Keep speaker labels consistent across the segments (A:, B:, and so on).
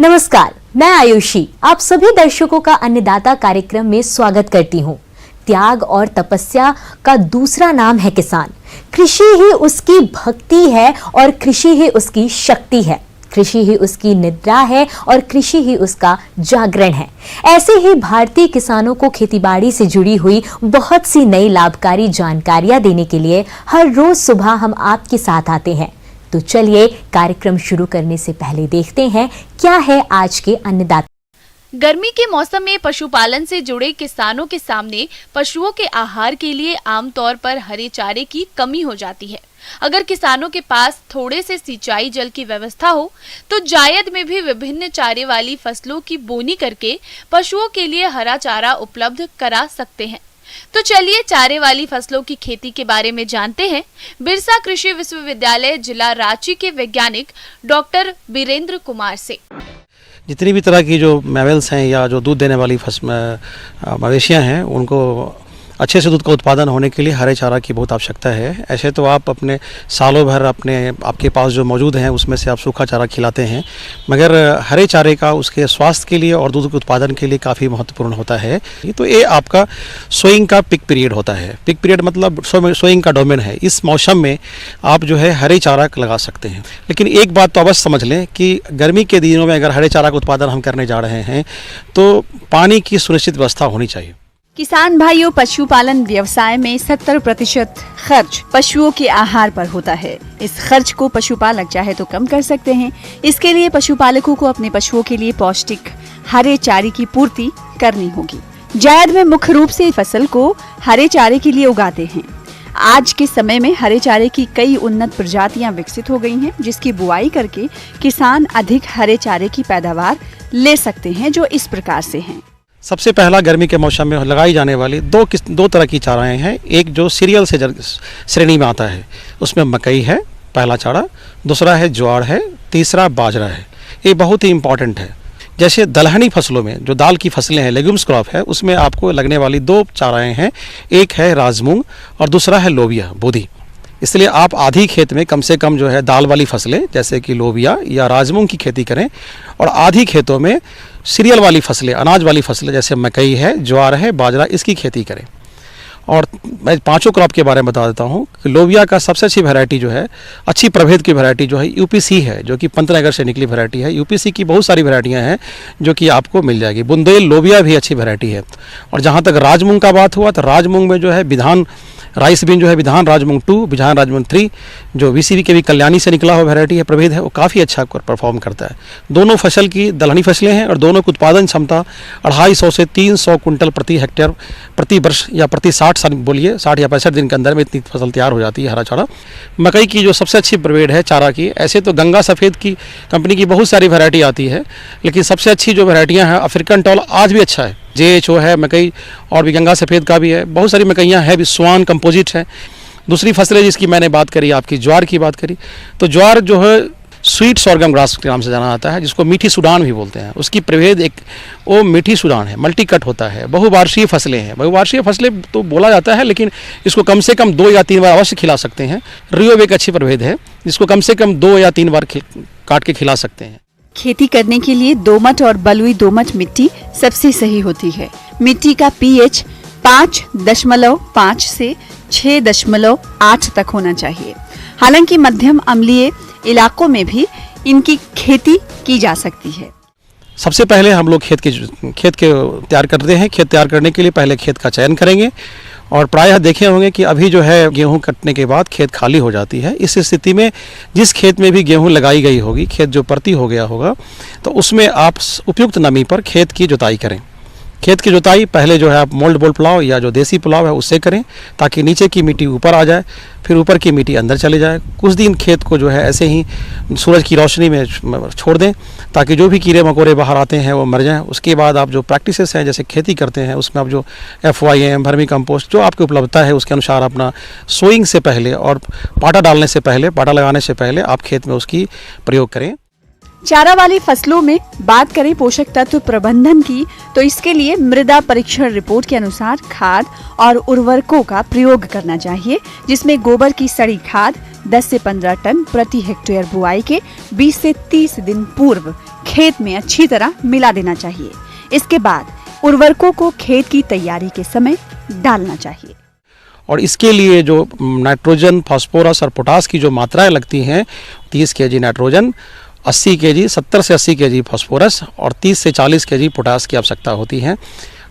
A: नमस्कार, मैं आयुषी आप सभी दर्शकों का अन्नदाता कार्यक्रम में स्वागत करती हूँ। त्याग और तपस्या का दूसरा नाम है किसान। कृषि ही उसकी भक्ति है और कृषि ही उसकी शक्ति है। कृषि ही उसकी निद्रा है और कृषि ही उसका जागरण है। ऐसे ही भारतीय किसानों को खेतीबाड़ी से जुड़ी हुई बहुत सी नई लाभकारी जानकारियां देने के लिए हर रोज सुबह हम आपके साथ आते हैं। तो चलिए कार्यक्रम शुरू करने से पहले देखते हैं क्या है आज के अन्नदाता।
B: गर्मी के मौसम में पशुपालन से जुड़े किसानों के सामने पशुओं के आहार के लिए आमतौर पर हरे चारे की कमी हो जाती है। अगर किसानों के पास थोड़े से सिंचाई जल की व्यवस्था हो तो जायद में भी विभिन्न चारे वाली फसलों की बोनी करके पशुओं के लिए हरा चारा उपलब्ध करा सकते हैं। तो चलिए चारे वाली फसलों की खेती के बारे में जानते हैं बिरसा कृषि विश्वविद्यालय जिला रांची के वैज्ञानिक डॉक्टर वीरेंद्र कुमार से।
C: जितनी भी तरह की जो मैवल्स हैं या जो दूध देने वाली मवेशियाँ हैं उनको अच्छे से दूध का उत्पादन होने के लिए हरे चारा की बहुत आवश्यकता है। ऐसे तो आप अपने सालों भर आपके पास जो मौजूद हैं उसमें से आप सूखा चारा खिलाते हैं, मगर हरे चारे का उसके स्वास्थ्य के लिए और दूध के उत्पादन के लिए काफ़ी महत्वपूर्ण होता है। तो ये आपका सोइंग का पिक पीरियड होता है। पिक पीरियड मतलब सोइंग का डोमेन है। इस मौसम में आप जो है हरे चारा लगा सकते हैं। लेकिन एक बात तो अवश्य समझ लें कि गर्मी के दिनों में अगर हरे चारा का उत्पादन हम करने जा रहे हैं तो पानी की सुनिश्चित व्यवस्था होनी चाहिए।
D: किसान भाइयों, पशुपालन व्यवसाय में 70% खर्च पशुओं के आहार पर होता है। इस खर्च को पशुपालक चाहे तो कम कर सकते हैं। इसके लिए पशुपालकों को अपने पशुओं के लिए पौष्टिक हरे चारे की पूर्ति करनी होगी। जायद में मुख्य रूप से फसल को हरे चारे के लिए उगाते हैं। आज के समय में हरे चारे की कई उन्नत प्रजातियां विकसित हो गई हैं, जिसकी बुआई करके किसान अधिक हरे चारे की पैदावार ले सकते हैं, जो इस प्रकार से हैं।
C: सबसे पहला गर्मी के मौसम में लगाई जाने वाली दो तरह की चाराएं हैं। एक जो सीरियल से श्रेणी में आता है उसमें मकई है पहला चारा, दूसरा है ज्वार है, तीसरा बाजरा है। ये बहुत ही इम्पॉर्टेंट है। जैसे दलहनी फसलों में जो दाल की फसलें हैं, लेग्यूम्स क्रॉप है, उसमें आपको लगने वाली दो चाराएं हैं। एक है राजमूंग और दूसरा है लोबिया बोधी। इसलिए आप आधी खेत में कम से कम जो है दाल वाली फसलें जैसे कि लोबिया या राजमूंग की खेती करें और आधी खेतों में सीरियल वाली फसलें, अनाज वाली फसलें जैसे मकई है, ज्वार है, बाजरा, इसकी खेती करें। और मैं पांचों क्रॉप के बारे में बता देता हूँ कि लोबिया का सबसे अच्छी वैरायटी जो है, अच्छी प्रभेद की वैरायटी जो है यूपीसी है, जो कि पंतनगर से निकली वैरायटी है। यूपीसी की बहुत सारी वैरायटियाँ हैं जो कि आपको मिल जाएगी। बुंदेल लोबिया भी अच्छी वैरायटी है। और जहाँ तक राजमूंग का बात हुआ तो राजमूंग में जो है विधान राइस बीन जो है विधान राजमूंग 2, विधान राजमूंग 3 जो वीसीबी के भी कल्याणी से निकला हुआ वैरायटी है, प्रभेद है, वो काफ़ी अच्छा परफॉर्म करता है। दोनों फसल की दलहनी फसलें हैं और दोनों की उत्पादन क्षमता 250 से 300 कुंटल प्रति हेक्टेयर प्रति वर्ष या प्रति 60 बोलिए 60 या 65 दिन के अंदर में इतनी फसल तैयार हो जाती है हरा चारा। मकई की जो सबसे अच्छी प्रभेद है चारा की, ऐसे तो गंगा सफ़ेद की कंपनी की बहुत सारी वैरायटी आती है, लेकिन सबसे अच्छी जो वैरायटियाँ हैं अफ्रीकन टॉल आज भी अच्छा है, JHO है मकई और भी गंगा सफ़ेद का भी है। बहुत सारी मकइयाँ हैं भी, स्वान कंपोजिट है। दूसरी फसलें जिसकी मैंने बात करी, आपकी ज्वार की बात करी, तो ज्वार जो है स्वीट सॉर्गम ग्रास के नाम से जाना जाता है, जिसको मीठी सूडान भी बोलते हैं। उसकी प्रभेद एक वो मीठी सूडान है, मल्टी कट होता है। बहुवार्षीय फसलें हैं। बहुवार्षीय फसलें तो बोला जाता है, लेकिन इसको कम से कम 2 या 3 बार अवश्य खिला सकते हैं। रियो एक अच्छी प्रभेद है जिसको कम से कम 2 या 3 बार काट के खिला सकते हैं।
D: खेती करने के लिए दोमट और बलुई दोमट मिट्टी सबसे सही होती है। मिट्टी का pH 5.5 से 6.8 तक होना चाहिए। हालांकि मध्यम अम्लीय इलाकों में भी इनकी खेती की जा सकती है।
C: सबसे पहले हम लोग खेत के तैयार करते हैं। खेत तैयार करने के लिए पहले खेत का चयन करेंगे और प्रायः देखे होंगे कि अभी जो है गेहूं कटने के बाद खेत खाली हो जाती है। इस स्थिति में जिस खेत में भी गेहूं लगाई गई होगी, खेत जो परती हो गया होगा, तो उसमें आप उपयुक्त नमी पर खेत की जुताई करें। खेत की जुताई पहले जो है आप मोल्ड बोल पुलाव या जो देसी पुलाव है उससे करें, ताकि नीचे की मिट्टी ऊपर आ जाए, फिर ऊपर की मिट्टी अंदर चले जाए। कुछ दिन खेत को जो है ऐसे ही सूरज की रोशनी में छोड़ दें, ताकि जो भी कीड़े मकोड़े बाहर आते हैं वो मर जाएं। उसके बाद आप जो प्रैक्टिसेस हैं जैसे खेती करते हैं उसमें आप जो FYM, वर्मी कंपोस्ट, जो आपकी उपलब्धता है उसके अनुसार अपना सोइंग से पहले और पाटा डालने से पहले, पाटा लगाने से पहले आप खेत में उसकी प्रयोग करें।
D: चारा वाली फसलों में बात करें पोषक तत्व प्रबंधन की, तो इसके लिए मृदा परीक्षण रिपोर्ट के अनुसार खाद और उर्वरकों का प्रयोग करना चाहिए, जिसमें गोबर की सड़ी खाद 10 से 15 टन प्रति हेक्टेयर बुआई के 20 से 30 दिन पूर्व खेत में अच्छी तरह मिला देना चाहिए। इसके बाद उर्वरकों को खेत की तैयारी के समय डालना चाहिए।
C: और इसके लिए जो नाइट्रोजन, फास्फोरस और पोटास की जो मात्राएं लगती हैं, 30 केजी नाइट्रोजन, 80 केजी, 70 से 80 केजी फास्फोरस और 30 से 40 केजी पोटास की आवश्यकता होती है।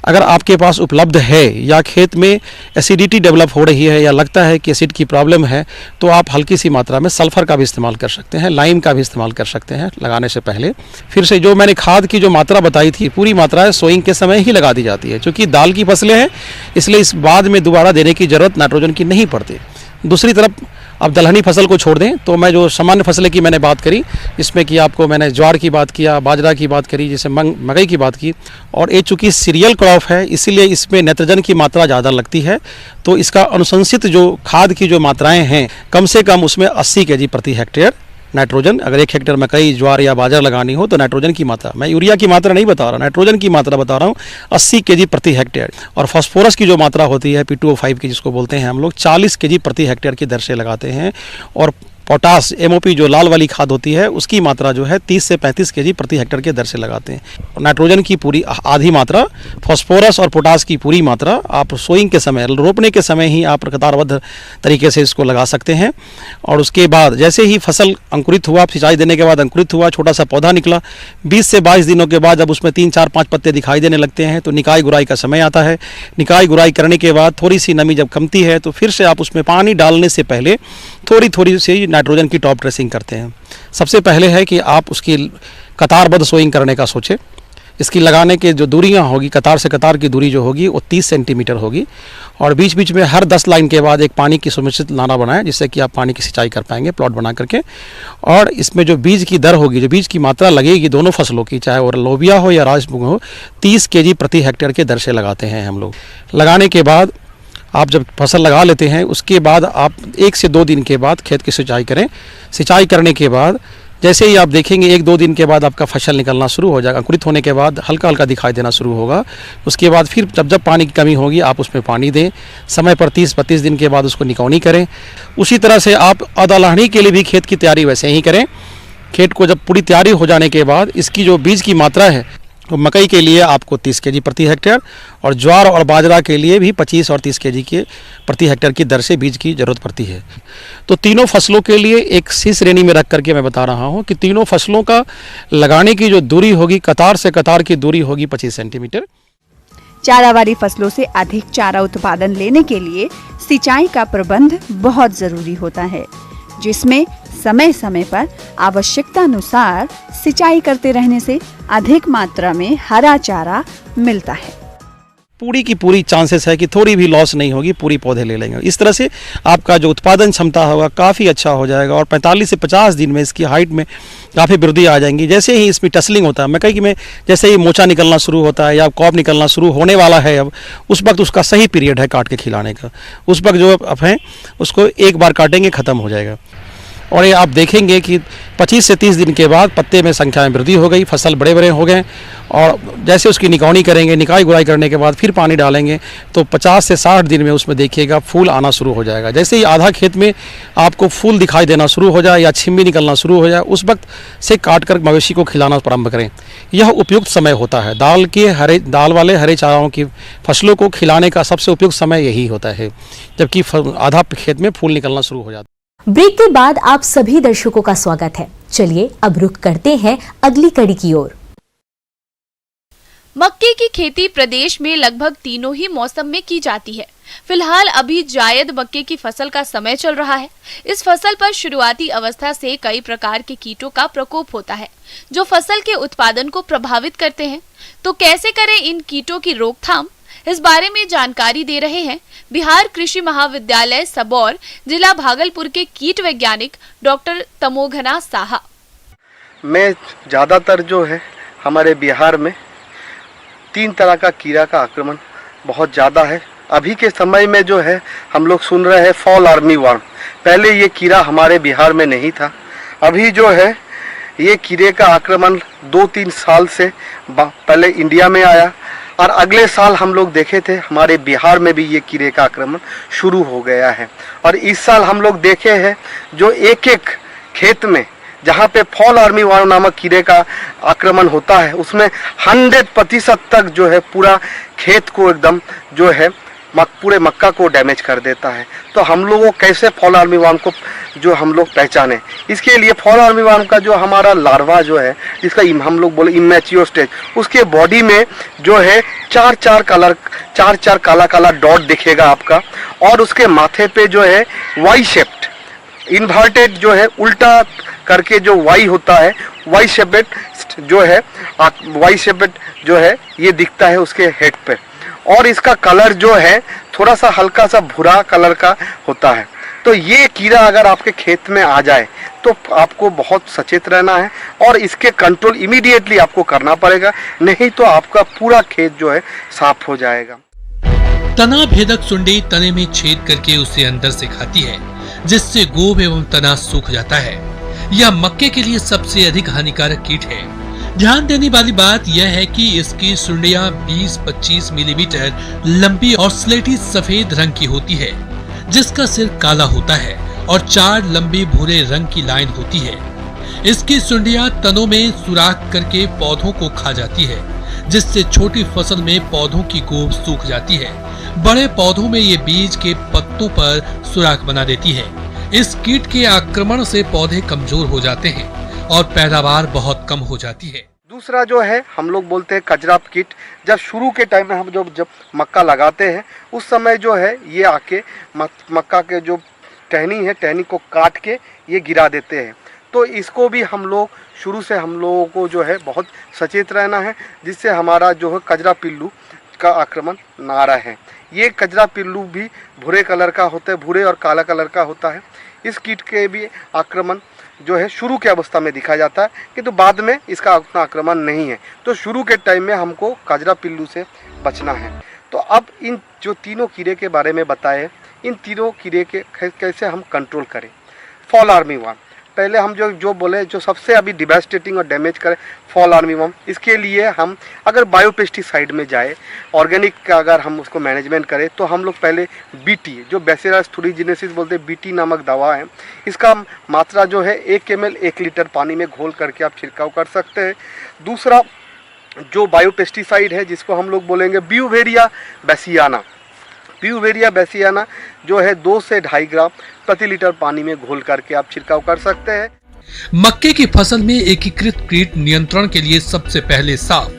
C: अगर आपके पास उपलब्ध है या खेत में एसिडिटी डेवलप हो रही है या लगता है कि एसिड की प्रॉब्लम है, तो आप हल्की सी मात्रा में सल्फर का भी इस्तेमाल कर सकते हैं, लाइम का भी इस्तेमाल कर सकते हैं लगाने से पहले। फिर से जो मैंने खाद की जो मात्रा बताई थी, पूरी मात्रा सोइंग के समय ही लगा दी जाती है। चूँकि दाल की फसलें हैं, इसलिए इस बाद में दोबारा देने की ज़रूरत नाइट्रोजन की नहीं पड़ती। दूसरी तरफ अब दलहनी फसल को छोड़ दें तो मैं जो सामान्य फसलें की मैंने बात करी, इसमें कि आपको मैंने ज्वार की बात किया, बाजरा की बात करी, जैसे मकई की बात की। और ये चूँकि सीरियल क्रॉप है, इसीलिए इसमें नाइट्रोजन की मात्रा ज़्यादा लगती है। तो इसका अनुशंसित जो खाद की जो मात्राएं हैं, कम से कम उसमें 80 केजी प्रति हेक्टेयर नाइट्रोजन। अगर 1 हेक्टेयर मकई, ज्वार या बाजरा लगानी हो तो नाइट्रोजन की मात्रा, मैं यूरिया की मात्रा नहीं बता रहा, नाइट्रोजन की मात्रा बता रहा हूँ, 80 केजी प्रति हेक्टेयर। और फास्फोरस की जो मात्रा होती है P2O5 की, जिसको बोलते हैं हम लोग, 40 केजी प्रति हेक्टेयर की दर से लगाते हैं। और पोटास MOP जो लाल वाली खाद होती है, उसकी मात्रा जो है 30 से 35 केजी प्रति हेक्टेयर के दर से लगाते हैं। नाइट्रोजन की पूरी आधी मात्रा, फास्फोरस और पोटास की पूरी मात्रा आप सोइंग के समय, रोपने के समय ही आप कतारबद्ध तरीके से इसको लगा सकते हैं। और उसके बाद जैसे ही फसल अंकुरित हुआ, सिंचाई देने के बाद अंकुरित हुआ, छोटा सा पौधा निकला, 20 से 22 दिनों के बाद जब उसमें 3, 4, 5 पत्ते दिखाई देने लगते हैं, तो निकाई गुराई का समय आता है। निकाई गुराई करने के बाद थोड़ी सी नमी जब कमती है, तो फिर से आप उसमें पानी डालने से पहले थोड़ी सी नाइट्रोजन की टॉप ड्रेसिंग करते हैं। सबसे पहले है कि आप उसकी कतारबद्ध सोइंग करने का सोचें। इसकी लगाने के जो दूरियां होगी, कतार से कतार की दूरी जो होगी वो 30 सेंटीमीटर होगी। और बीच बीच में हर 10 लाइन के बाद एक पानी की सुनिश्चित नाला बनाएं, जिससे कि आप पानी की सिंचाई कर पाएंगे प्लॉट बना करके। और इसमें जो बीज की दर होगी, जो बीज की मात्रा लगेगी दोनों फसलों की, चाहे वो लोबिया हो या राजमूंग हो, 30 केजी प्रति हेक्टेयर के दर से लगाते हैं हम लोग। लगाने के बाद आप जब फसल लगा लेते हैं, उसके बाद आप 1 से 2 दिन के बाद खेत की सिंचाई करें। सिंचाई करने के बाद जैसे ही आप देखेंगे 1-2 दिन के बाद आपका फसल निकलना शुरू हो जाएगा, अंकुरित होने के बाद हल्का हल्का दिखाई देना शुरू होगा। उसके बाद फिर जब पानी की कमी होगी, आप उसमें पानी दें। समय पर 30-32 दिन के बाद उसको निकौनी करें। उसी तरह से आप अदलहनी के लिए भी खेत की तैयारी वैसे ही करें। खेत को जब पूरी तैयारी हो जाने के बाद इसकी जो बीज की मात्रा है, तो मकई के लिए आपको 30 केजी प्रति हेक्टेयर और ज्वार और बाजरा के लिए भी 25 और 30 केजी के प्रति हेक्टेयर की दर से बीज की ज़रूरत पड़ती है। तो तीनों फसलों के लिए एक सी श्रेणी में रख करके मैं बता रहा हूँ कि तीनों फसलों का लगाने की जो दूरी होगी, कतार से कतार की दूरी होगी 25 सेंटीमीटर।
D: चारावारी फसलों से अधिक चारा उत्पादन लेने के लिए सिंचाई का प्रबंध बहुत जरूरी होता है, जिसमें समय समय पर आवश्यकता अनुसार सिंचाई करते रहने से अधिक मात्रा में हरा चारा मिलता है।
C: पूरी की पूरी चांसेस है कि थोड़ी भी लॉस नहीं होगी, पूरी पौधे ले लेंगे। इस तरह से आपका जो उत्पादन क्षमता होगा काफ़ी अच्छा हो जाएगा और 45 से 50 दिन में इसकी हाइट में काफ़ी वृद्धि आ जाएंगी। जैसे ही इसमें टसलिंग होता है, मकई में जैसे ही मोचा निकलना शुरू होता है या कॉप निकलना शुरू होने वाला है, अब उस वक्त उसका सही पीरियड है काट के खिलाने का। उस वक्त जो अब है उसको एक बार काटेंगे, ख़त्म हो जाएगा। और ये आप देखेंगे कि 25 से 30 दिन के बाद पत्ते में संख्या में वृद्धि हो गई, फसल बड़े बड़े हो गए। और जैसे उसकी निकौनी करेंगे, निकाई गुड़ाई करने के बाद फिर पानी डालेंगे, तो 50 से 60 दिन में उसमें देखिएगा फूल आना शुरू हो जाएगा। जैसे ही आधा खेत में आपको फूल दिखाई देना शुरू हो जाए या छिम्मी निकलना शुरू हो जाए, उस वक्त से काट कर मवेशी को खिलाना प्रारंभ करें। यह उपयुक्त समय होता है। दाल वाले हरे चाराओं की फसलों को खिलाने का सबसे उपयुक्त समय यही होता है, जबकि आधा खेत में फूल निकलना शुरू हो जाता है।
A: ब्रेक के बाद आप सभी दर्शकों का स्वागत है। चलिए अब रुख करते हैं अगली कड़ी की ओर।
B: मक्के की खेती प्रदेश में लगभग तीनों ही मौसम में की जाती है। फिलहाल अभी जायद मक्के की फसल का समय चल रहा है। इस फसल पर शुरुआती अवस्था से कई प्रकार के कीटों का प्रकोप होता है, जो फसल के उत्पादन को प्रभावित करते हैं। तो कैसे करें इन कीटों की रोकथाम, इस बारे में जानकारी दे रहे हैं बिहार कृषि महाविद्यालय सबौर, जिला भागलपुर के कीट वैज्ञानिक डॉक्टर तमोघना साहा।
E: में ज़्यादातर जो है हमारे बिहार में 3 तरह का कीड़ा का आक्रमण बहुत ज़्यादा है। अभी के समय में जो है हम लोग सुन रहे हैं फॉल आर्मी वर्म। पहले ये कीड़ा हमारे बिहार में नहीं था। अभी जो है ये कीड़े का आक्रमण 2-3 साल से पहले इंडिया में आया और अगले साल हम लोग देखे थे हमारे बिहार में भी ये कीड़े का आक्रमण शुरू हो गया है। और इस साल हम लोग देखे हैं जो एक खेत में जहाँ पे फॉल आर्मीवर्म नामक कीड़े का आक्रमण होता है उसमें 100% तक जो है पूरा खेत को एकदम जो है पूरे मक्का को डैमेज कर देता है। तो हम लोगों कैसे फॉल आर्मीवर्म को जो हम लोग पहचाने, इसके लिए फॉल आर्मीवर्म का जो हमारा लार्वा जो है जिसका हम लोग बोले इमैच्योर स्टेज, उसके बॉडी में जो है चार काला काला डॉट दिखेगा आपका, और उसके माथे पे जो है वाई शेप्ड इन्वर्टेड जो है उल्टा करके जो वाई होता है, वाई शेप्ड जो है ये दिखता है उसके हेड पे। और इसका कलर जो है थोड़ा सा हल्का सा भूरा कलर का होता है। तो ये कीड़ा अगर आपके खेत में आ जाए तो आपको बहुत सचेत रहना है और इसके कंट्रोल इमीडिएटली आपको करना पड़ेगा, नहीं तो आपका पूरा खेत जो है साफ हो जाएगा।
F: तना भेदक सुंडी तने में छेद करके उसे अंदर से खाती है, जिससे गोब एवं तना सूख जाता है। यह मक्के के लिए सबसे अधिक हानिकारक कीट है। ध्यान देने वाली बात यह है कि इसकी सुंडियां 20-25 मिलीमीटर लंबी और स्लेटी सफेद रंग की होती है, जिसका सिर काला होता है और 4 लंबी भूरे रंग की लाइन होती है। इसकी सुंडियां तनों में सुराख करके पौधों को खा जाती है, जिससे छोटी फसल में पौधों की गोब सूख जाती है। बड़े पौधों में ये बीज के पत्तों पर सुराख बना देती है। इस कीट के आक्रमण से पौधे कमजोर हो जाते हैं और पैदावार बहुत कम हो जाती है।
E: दूसरा जो है हम लोग बोलते हैं कजरा कीट। जब शुरू के टाइम में हम जब मक्का लगाते हैं उस समय जो है ये आके मक्का के जो टहनी है, टहनी को काट के ये गिरा देते हैं। तो इसको भी हम लोग शुरू से हम लोगों को जो है बहुत सचेत रहना है, जिससे हमारा जो है कजरा पिल्लू का आक्रमण ना रहे। ये कजरा पिल्लू भी भूरे कलर का होता है, भूरे और काला कलर का होता है। इस कीट के भी आक्रमण जो है शुरू के अवस्था में दिखा जाता है, किंतु बाद में इसका उतना आक्रमण नहीं है। तो शुरू के टाइम में हमको कजरा पिल्लू से बचना है। तो अब इन जो तीनों कीड़े के बारे में बताए, इन तीनों कीड़े के कैसे हम कंट्रोल करें। फॉल आर्मीवर्म पहले हम जो बोले जो सबसे अभी डिवास्टेटिंग और डैमेज करे फॉल आर्मीवर्म, इसके लिए हम अगर बायोपेस्टिसाइड में जाए, ऑर्गेनिक का अगर हम उसको मैनेजमेंट करें तो हम लोग पहले बीटी जो बैसिलस thuringiensis बोलते हैं, बीटी नामक दवा है, इसका मात्रा जो है 1 ml 1 लीटर पानी में घोल करके आप छिड़काव कर सकते हैं। दूसरा जो बायोपेस्टिसाइड है जिसको हम लोग बोलेंगे ब्यूवेरिया बेसियाना जो है 2 से 2.5 ग्राम प्रति लीटर पानी में घोल करके आप छिड़काव कर सकते हैं।
F: मक्के की फसल में एकीकृत कीट नियंत्रण के लिए सबसे पहले साफ,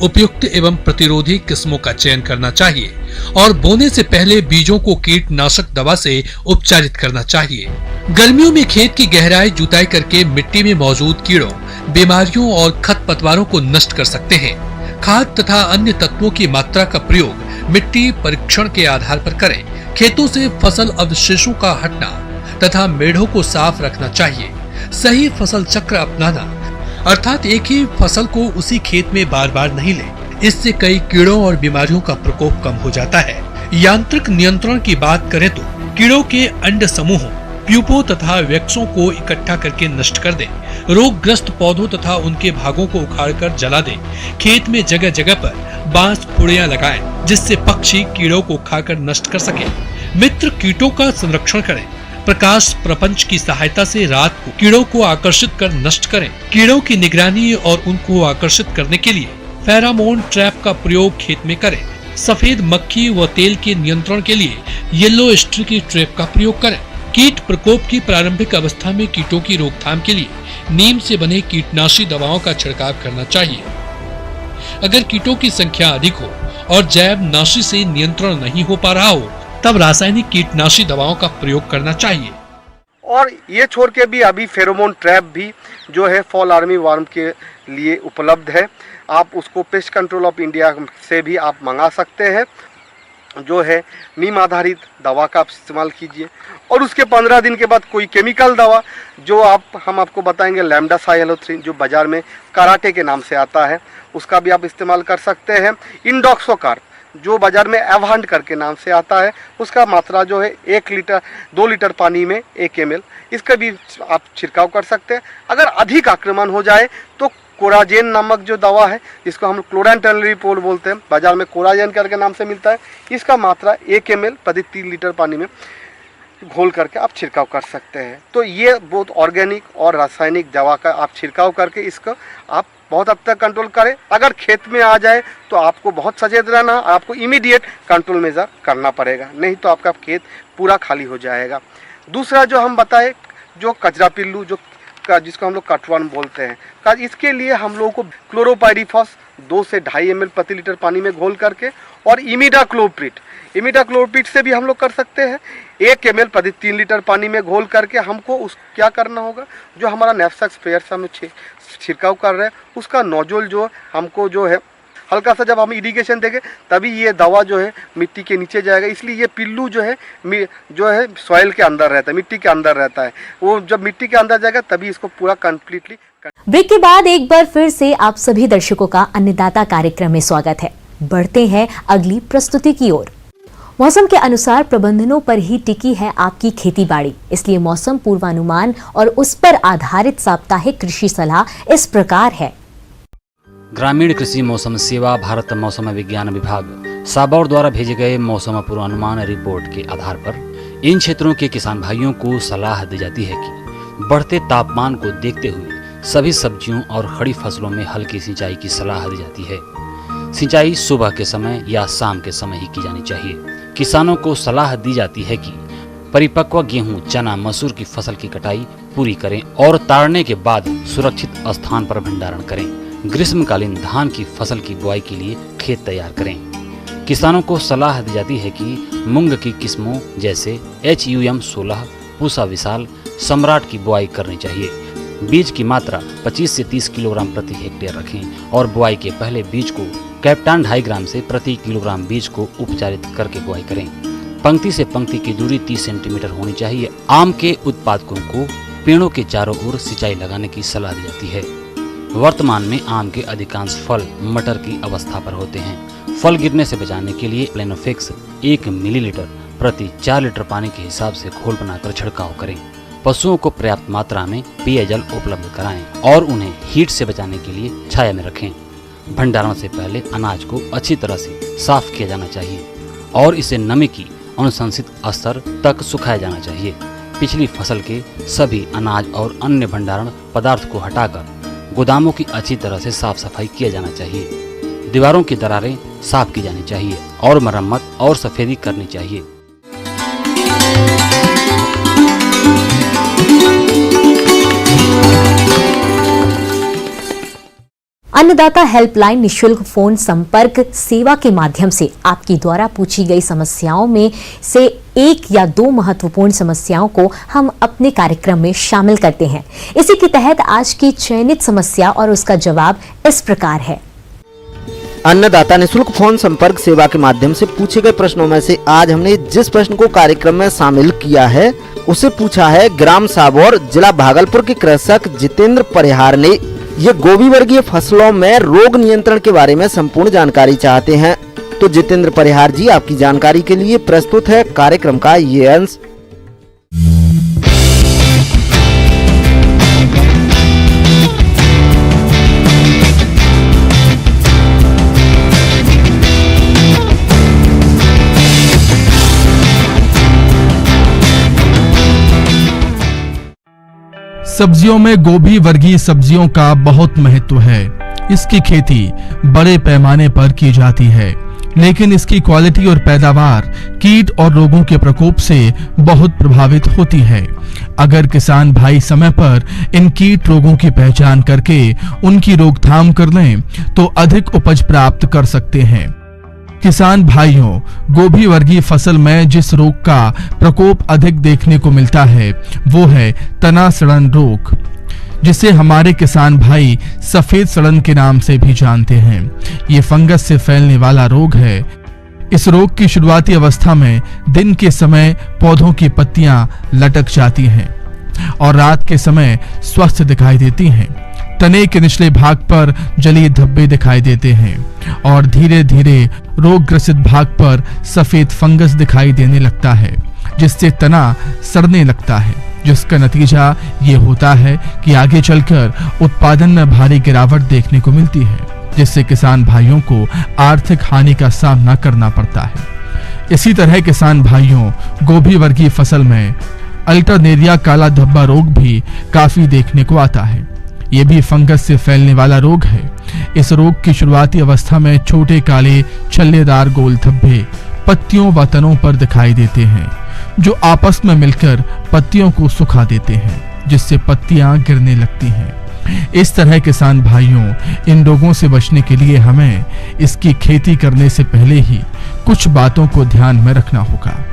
F: उपयुक्त एवं प्रतिरोधी किस्मों का चयन करना चाहिए और बोने से पहले बीजों को कीटनाशक दवा से उपचारित करना चाहिए। गर्मियों में खेत की गहराई जुताई करके मिट्टी में मौजूद कीड़ों, बीमारियों और खरपतवारों को नष्ट कर सकते हैं। खाद तथा अन्य तत्वों की मात्रा का प्रयोग मिट्टी परीक्षण के आधार पर करें। खेतों से फसल अवशेषों का हटना तथा मेढ़ों को साफ रखना चाहिए। सही फसल चक्र अपनाना, अर्थात एक ही फसल को उसी खेत में बार बार नहीं लें। इससे कई कीड़ों और बीमारियों का प्रकोप कम हो जाता है। यांत्रिक नियंत्रण की बात करें तो कीड़ों के अंड समूहों, प्यूपों तथा वैक्सों को इकट्ठा करके नष्ट कर दें। रोगग्रस्त पौधों तथा उनके भागों को उखाड़कर जला दें। खेत में जगह जगह पर बांस फुड़ियां लगाएं, जिससे पक्षी कीड़ों को खाकर नष्ट कर सके। मित्र कीटों का संरक्षण करें। प्रकाश प्रपंच की सहायता से रात को कीड़ों को आकर्षित कर नष्ट करें। कीड़ों की निगरानी और उनको आकर्षित करने के लिए फेरोमोन ट्रैप का प्रयोग खेत में करें। सफेद मक्खी व तेल के नियंत्रण के लिए येलो स्टिकी ट्रैप का प्रयोग करें। कीट प्रकोप की प्रारंभिक अवस्था में कीटों की रोकथाम के लिए नीम से बने कीटनाशी दवाओं का छिड़काव करना चाहिए। अगर कीटों की संख्या अधिक हो और जैवनाशी से नियंत्रण नहीं हो पा रहा हो, तब रासायनिक कीटनाशी दवाओं का प्रयोग करना चाहिए।
E: और ये छोड़ के भी अभी फेरोमोन ट्रैप भी जो है फॉल आर्मीवर्म के लिए उपलब्ध है। आप उसको पेस्ट कंट्रोल ऑफ इंडिया से भी आप मंगा सकते हैं। जो है नीम आधारित दवा का आप इस्तेमाल कीजिए और उसके 15 दिन के बाद कोई केमिकल दवा जो हम आपको बताएंगे लैम्डासाइलोथ्रिन जो बाजार में कराटे के नाम से आता है, उसका भी आप इस्तेमाल कर सकते हैं। इंडोक्सोकार्प जो बाजार में एवहंट करके नाम से आता है, उसका मात्रा जो है 2 लीटर पानी में 1 ml, इसका भी आप छिड़काव कर सकते हैं। अगर अधिक आक्रमण हो जाए तो कोराजेन नामक जो दवा है जिसको हम क्लोरानटेनलिपोल बोलते हैं, बाजार में कोराजेन करके नाम से मिलता है, इसका मात्रा 1 ml प्रति 3 लीटर पानी में घोल करके आप छिड़काव कर सकते हैं। तो ये बहुत ऑर्गेनिक और रासायनिक दवा का आप छिड़काव करके इसको आप बहुत हद तक कंट्रोल करें। अगर खेत में आ जाए तो आपको बहुत सचेत रहना, आपको इमीडिएट कंट्रोल मेजर करना पड़ेगा, नहीं तो आपका खेत पूरा खाली हो जाएगा। दूसरा जो हम बताए, जो कचरा पिल्लू जिसको हम लोग कटवान बोलते हैं, इसके लिए हम लोगों को क्लोरोपाइरीफॉस 2 से 2.5 ml प्रति लीटर पानी में घोल करके और इमिडाक्लोप्रिड से भी हम लोग कर सकते हैं 1 ml प्रति 3 लीटर पानी में घोल करके। हमको क्या करना होगा, जो हमारा नैपसैक स्प्रेयर से हम छिड़काव कर रहे हैं उसका नोजल जो हमको जो है हल्का सा जब हम इरिगेशन देंगे तभी ये दवा जो है मिट्टी के नीचे जाएगा। इसलिए ये पिल्लू जो है सॉइल के अंदर रहता है, मिट्टी के अंदर रहता है। वो जब मिट्टी के अंदर जाएगा तभी इसको पूरा कंप्लीटली।
A: ब्रेक के बाद एक बार फिर से आप सभी दर्शकों का अन्नदाता कार्यक्रम में स्वागत है। बढ़ते हैं अगली प्रस्तुति की ओर। मौसम के अनुसार प्रबंधनों पर ही टिकी है आपकी खेती बाड़ी, इसलिए मौसम पूर्वानुमान और उस पर आधारित साप्ताहिक कृषि सलाह इस प्रकार है।
G: ग्रामीण कृषि मौसम सेवा भारत मौसम विज्ञान विभाग साबौर द्वारा भेजे गए मौसम पूर्वानुमान रिपोर्ट के आधार पर इन क्षेत्रों के किसान भाइयों को सलाह दी जाती है कि बढ़ते तापमान को देखते हुए सभी सब्जियों और खड़ी फसलों में हल्की सिंचाई की सलाह दी जाती है। सिंचाई सुबह के समय या शाम के समय ही की जानी चाहिए। किसानों को सलाह दी जाती है कि परिपक्व गेहूं, चना, मसूर की फसल की कटाई पूरी करें और ताड़ने के बाद सुरक्षित स्थान पर भंडारण करें। ग्रीष्मकालीन धान की फसल की बुआई के लिए खेत तैयार करें। किसानों को सलाह दी जाती है कि मूंग की किस्मों जैसे HUM 16, पूसा विशाल, सम्राट की बुआई करनी चाहिए। बीज की मात्रा 25 से 30 किलोग्राम प्रति हेक्टेयर रखें और बुआई के पहले बीज को कैप्टान 2.5 ग्राम से प्रति किलोग्राम बीज को उपचारित करके बुआई करें। पंक्ति से पंक्ति की दूरी 30 सेंटीमीटर होनी चाहिए। आम के उत्पादकों को पेड़ों के चारों ओर सिंचाई लगाने की सलाह दी जाती है। वर्तमान में आम के अधिकांश फल मटर की अवस्था पर होते हैं। फल गिरने से बचाने के लिए प्लेनोफिक्स 1 मिलीलीटर प्रति 4 लीटर पानी के हिसाब से घोल बनाकर छिड़काव करें। पशुओं को पर्याप्त मात्रा में पेयजल उपलब्ध कराएं और उन्हें हीट से बचाने के लिए छाया में रखें। भंडारण से पहले अनाज को अच्छी तरह से साफ किया जाना चाहिए और इसे नमी की अनुशंसित स्तर तक सुखाया जाना चाहिए। पिछली फसल के सभी अनाज और अन्य भंडारण पदार्थ को हटाकर गोदामों की अच्छी तरह से साफ सफाई किया जाना चाहिए। दीवारों की दरारें साफ की जानी चाहिए और मरम्मत और सफेदी करनी चाहिए।
A: अन्नदाता हेल्पलाइन निशुल्क फोन संपर्क सेवा के माध्यम से आपकी द्वारा पूछी गई समस्याओं में से 1 या 2 महत्वपूर्ण समस्याओं को हम अपने कार्यक्रम में शामिल करते हैं। इसी के तहत आज की चयनित समस्या और उसका जवाब इस प्रकार है।
H: अन्नदाता निशुल्क फोन संपर्क सेवा के माध्यम से पूछे गए प्रश्नों में से आज हमने जिस प्रश्न को कार्यक्रम में शामिल किया है उसे पूछा है ग्राम साबौर, जिला भागलपुर के कृषक जितेंद्र परिहार ने। ये गोभी वर्गीय फसलों में रोग नियंत्रण के बारे में संपूर्ण जानकारी चाहते हैं। तो जितेंद्र परिहार जी, आपकी जानकारी के लिए प्रस्तुत है कार्यक्रम का ये अंश।
I: सब्जियों में गोभी वर्गीय सब्जियों का बहुत महत्व है। इसकी खेती बड़े पैमाने पर की जाती है, लेकिन इसकी क्वालिटी और पैदावार कीट और रोगों के प्रकोप से बहुत प्रभावित होती है। अगर किसान भाई समय पर इन कीट रोगों की पहचान करके उनकी रोकथाम कर लें तो अधिक उपज प्राप्त कर सकते हैं। किसान भाइयों, गोभी वर्गीय फसल में जिस रोग का प्रकोप अधिक देखने को मिलता है वो है तना सड़न रोग, जिसे हमारे किसान भाई सफेद सड़न के नाम से भी जानते हैं। ये फंगस से फैलने वाला रोग है। इस रोग की शुरुआती अवस्था में दिन के समय पौधों की पत्तियां लटक जाती हैं और रात के समय स्वस्थ दिखाई देती हैं। तने के निचले भाग पर जलीय धब्बे दिखाई देते हैं और धीरे धीरे रोग ग्रसित भाग पर सफेद फंगस दिखाई देने लगता है, जिससे तना सड़ने लगता है, जिसका नतीजा ये होता है कि आगे चलकर उत्पादन में भारी गिरावट देखने को मिलती है, जिससे किसान भाइयों को आर्थिक हानि का सामना करना पड़ता है। इसी तरह किसान भाइयों, गोभी वर्गीय फसल में अल्टरनेरिया काला धब्बा रोग भी काफी देखने को आता है। ये भी फंगस से फैलने वाला रोग है। इस रोग की शुरुआती अवस्था में छोटे काले छल्लेदार गोल धब्बे पत्तियों व तनों पर दिखाई देते हैं, जो आपस में मिलकर पत्तियों को सुखा देते हैं, जिससे पत्तियां गिरने लगती हैं। इस तरह किसान भाइयों, इन रोगों से बचने के लिए हमें इसकी खेती करने से पहले ही कुछ बातों को ध्यान में रखना होगा।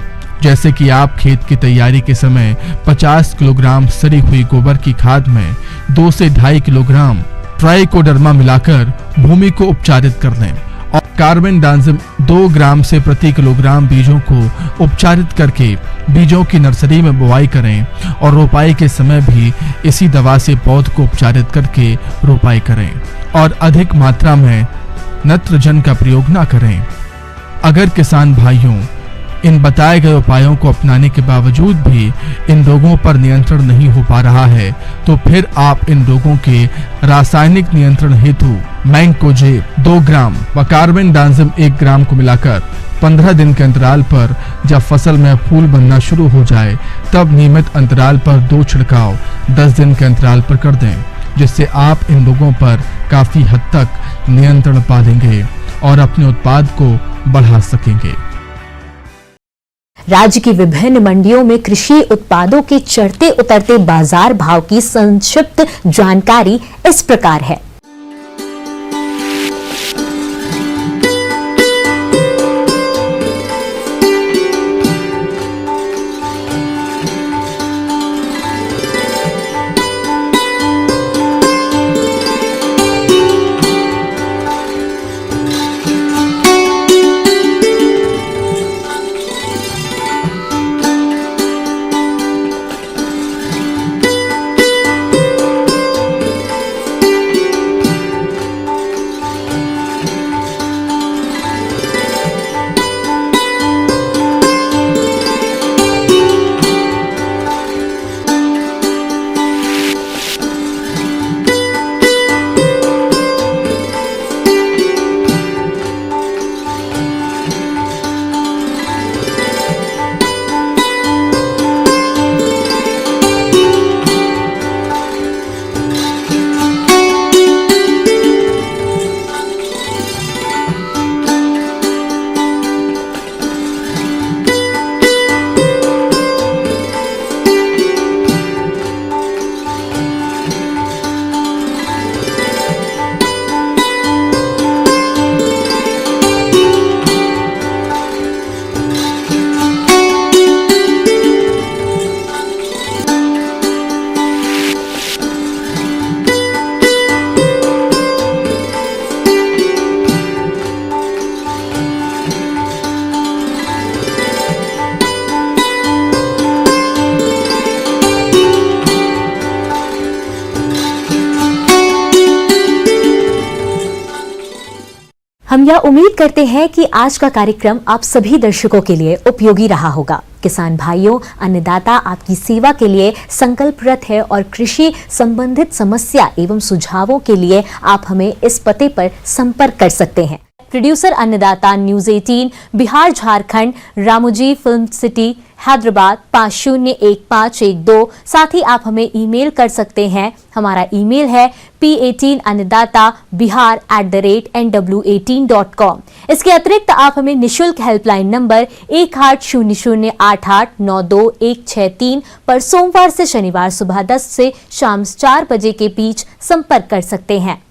I: जैसे कि आप खेत की तैयारी के समय 50 किलोग्राम सड़ी हुई गोबर की खाद में 2 से 2.5 किलोग्राम ट्राइकोडर्मा मिलाकर भूमि को उपचारित कर लें और कार्बेंडाजिम 2 ग्राम से प्रति किलोग्राम बीजों को उपचारित करके बीजों की नर्सरी में बुआई करें और रोपाई के समय भी इसी दवा से पौध को उपचारित करके रोपाई करें और अधिक मात्रा में नत्रजन का प्रयोग न करें। अगर किसान भाइयों इन बताए गए उपायों को अपनाने के बावजूद भी इन रोगों पर नियंत्रण नहीं हो पा रहा है, तो फिर आप इन रोगों के रासायनिक नियंत्रण हेतु मैंकोजेब 2 ग्राम व कार्बेंडाजिम 1 ग्राम को मिलाकर 15 दिन के अंतराल पर जब फसल में फूल बनना शुरू हो जाए, तब नियमित अंतराल पर 2 छिड़काव 10 दिन के अंतराल पर कर दें, जिससे आप इन रोगों पर काफी हद तक नियंत्रण पा लेंगे और अपने उत्पाद को बढ़ा सकेंगे।
A: राज्य की विभिन्न मंडियों में कृषि उत्पादों के चढ़ते उतरते बाजार भाव की संक्षिप्त जानकारी इस प्रकार है। हम यह उम्मीद करते हैं कि आज का कार्यक्रम आप सभी दर्शकों के लिए उपयोगी रहा होगा। किसान भाइयों, अन्नदाता आपकी सेवा के लिए संकल्परत है और कृषि संबंधित समस्या एवं सुझावों के लिए आप हमें इस पते पर संपर्क कर सकते हैं। प्रोड्यूसर अन्नदाता news 18 Bihar Jharkhand, Ramoji film city Hyderabad 501512। साथ ही आप हमें ईमेल कर सकते हैं। हमारा ईमेल है p18annadatta@nw18.com। इसके अतिरिक्त आप हमें निशुल्क हेल्पलाइन नंबर 180088922163 पर सोमवार से शनिवार सुबह 10 से शाम 4 बजे के बीच संपर्क कर सकते हैं।